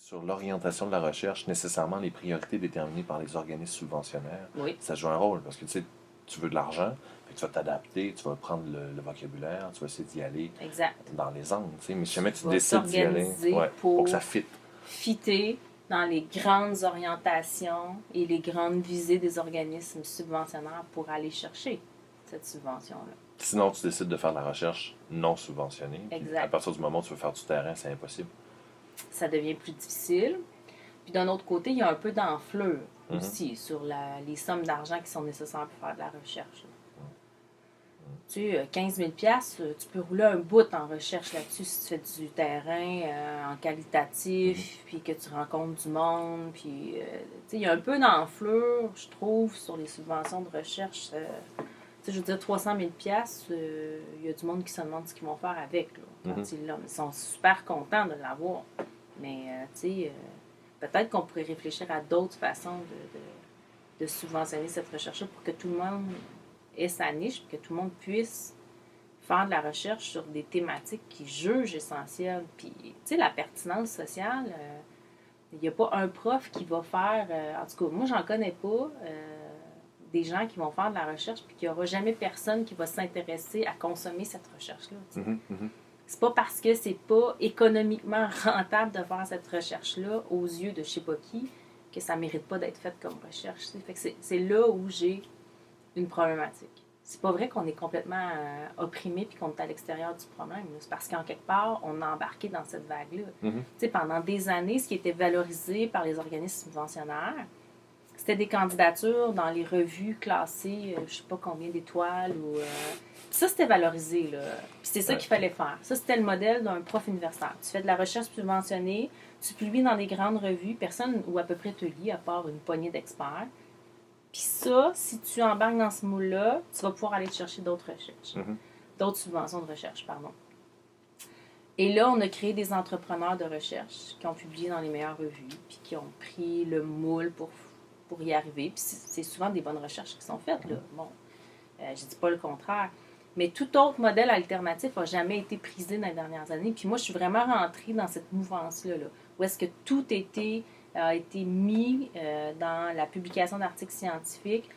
Sur l'orientation de la recherche, nécessairement les priorités déterminées par les organismes subventionnaires, Oui, ça joue un rôle parce que tu sais, tu veux de l'argent, puis tu vas t'adapter, tu vas prendre le vocabulaire, tu vas essayer d'y aller exact. dans les angles, tu sais, mais si Tu jamais tu vas décides d'y aller, t'organiser ouais, pour que ça pour fitte. fitter dans les grandes orientations et les grandes visées des organismes subventionnaires pour aller chercher cette subvention-là. Sinon, tu décides de faire de la recherche non subventionnée, puis à Exact. partir du moment où tu veux faire du terrain, c'est impossible. Ça devient plus difficile. Puis d'un autre côté, il y a un peu d'enflure Mhm. aussi sur les sommes d'argent qui sont nécessaires pour faire de la recherche. Tu sais, 15 000 tu peux rouler un bout en recherche là-dessus si tu fais du terrain en qualitatif, puis que tu rencontres du monde. Puis, tu sais, il y a un peu d'enflure, je trouve, sur les subventions de recherche. Tu sais, je veux dire, 300 000 il y a du monde qui se demande ce qu'ils vont faire avec, là, quand ils l'ont. Ils sont super contents de l'avoir. Mais, tu sais, peut-être qu'on pourrait réfléchir à d'autres façons de subventionner cette recherche-là pour que tout le monde ait sa niche, pour que tout le monde puisse faire de la recherche sur des thématiques qu'ils jugent essentielles. Puis, tu sais, la pertinence sociale, il n'y a pas un prof qui va faire, en tout cas, moi, j'en connais pas, des gens qui vont faire de la recherche puis qu'il n'y aura jamais personne qui va s'intéresser à consommer cette recherche-là. C'est pas parce que c'est pas économiquement rentable de faire cette recherche-là aux yeux de je sais pas qui que ça mérite pas d'être faite comme recherche. Fait que c'est là où j'ai une problématique. C'est pas vrai qu'on est complètement opprimé puis qu'on est à l'extérieur du problème. C'est parce qu'en quelque part, on a embarqué dans cette vague-là. Pendant des années, ce qui était valorisé par les organismes subventionnaires, c'était des candidatures dans les revues classées, je sais pas combien d'étoiles. Ça, c'était valorisé. Là. Puis c'est ça qu'il fallait faire. Ça, c'était le modèle d'un prof universitaire. Tu fais de la recherche subventionnée, tu publies dans des grandes revues, personne ou à peu près te lit, à part une poignée d'experts. Puis ça, si tu embarques dans ce moule-là, tu vas pouvoir aller te chercher d'autres recherches. D'autres subventions de recherche, pardon. Et là, on a créé des entrepreneurs de recherche qui ont publié dans les meilleures revues, puis qui ont pris le moule pour y arriver. Puis c'est souvent des bonnes recherches qui sont faites, là. Bon, je dis pas le contraire. Mais tout autre modèle alternatif n'a jamais été prisé dans les dernières années. Puis moi, je suis vraiment rentrée dans cette mouvance-là, là, où est-ce que tout a été mis dans la publication d'articles scientifiques,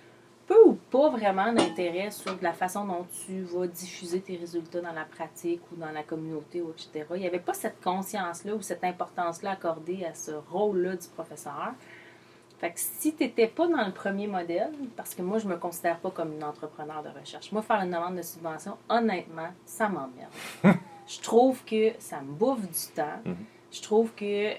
peu ou pas vraiment d'intérêt sur la façon dont tu vas diffuser tes résultats dans la pratique ou dans la communauté, ou etc. Il n'y avait pas cette conscience-là ou cette importance-là accordée à ce rôle-là du professeur. Fait que si tu n'étais pas dans le premier modèle, parce que moi, je me considère pas comme une entrepreneur de recherche. Moi, faire une demande de subvention, honnêtement, ça m'emmerde. Je trouve que ça me bouffe du temps. Je trouve que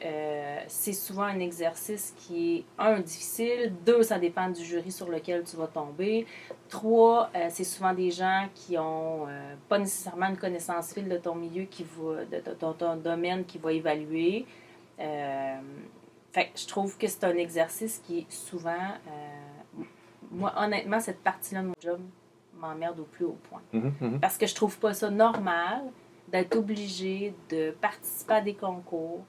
c'est souvent un exercice qui est, un, difficile, deux, ça dépend du jury sur lequel tu vas tomber, trois, c'est souvent des gens qui ont pas nécessairement une connaissance fine de ton milieu, de ton domaine qui va évaluer. Fait que je trouve que c'est un exercice qui est souvent... moi, honnêtement, cette partie-là de mon job m'emmerde au plus haut point. Parce que je trouve pas ça normal d'être obligé de participer à des concours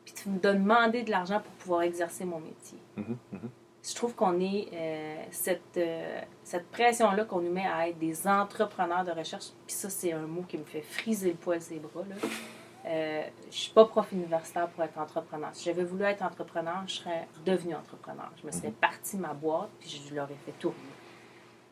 puis de demander de l'argent pour pouvoir exercer mon métier. Je trouve qu'on est... cette pression-là qu'on nous met à être des entrepreneurs de recherche, puis ça, c'est un mot qui me fait friser le poil ses bras, là. Je suis pas prof universitaire pour être entrepreneur. Si j'avais voulu être entrepreneur, je serais devenue entrepreneur. Je me serais partie ma boîte puis je l'aurais fait tourner.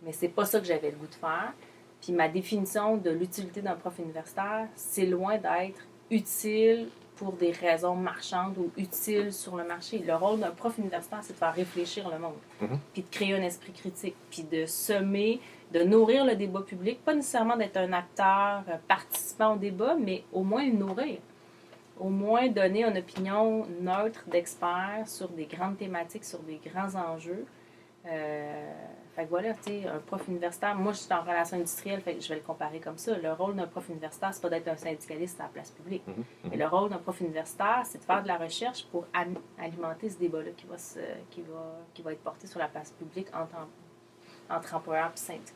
Mais c'est pas ça que j'avais le goût de faire. Puis ma définition de l'utilité d'un prof universitaire, c'est loin d'être utile pour des raisons marchandes ou utile sur le marché. Le rôle d'un prof universitaire, c'est de faire réfléchir le monde, puis de créer un esprit critique, puis de semer, de nourrir le débat public, pas nécessairement d'être un acteur participant au débat, mais au moins le nourrir. Au moins donner une opinion neutre d'experts sur des grandes thématiques, sur des grands enjeux. Fait que voilà, tu sais, un prof universitaire, moi je suis en relation industrielle, fait que je vais le comparer comme ça. Le rôle d'un prof universitaire, c'est pas d'être un syndicaliste à la place publique. Mais le rôle d'un prof universitaire, c'est de faire de la recherche pour alimenter ce débat-là qui va être porté sur la place publique entre employeurs et syndicats.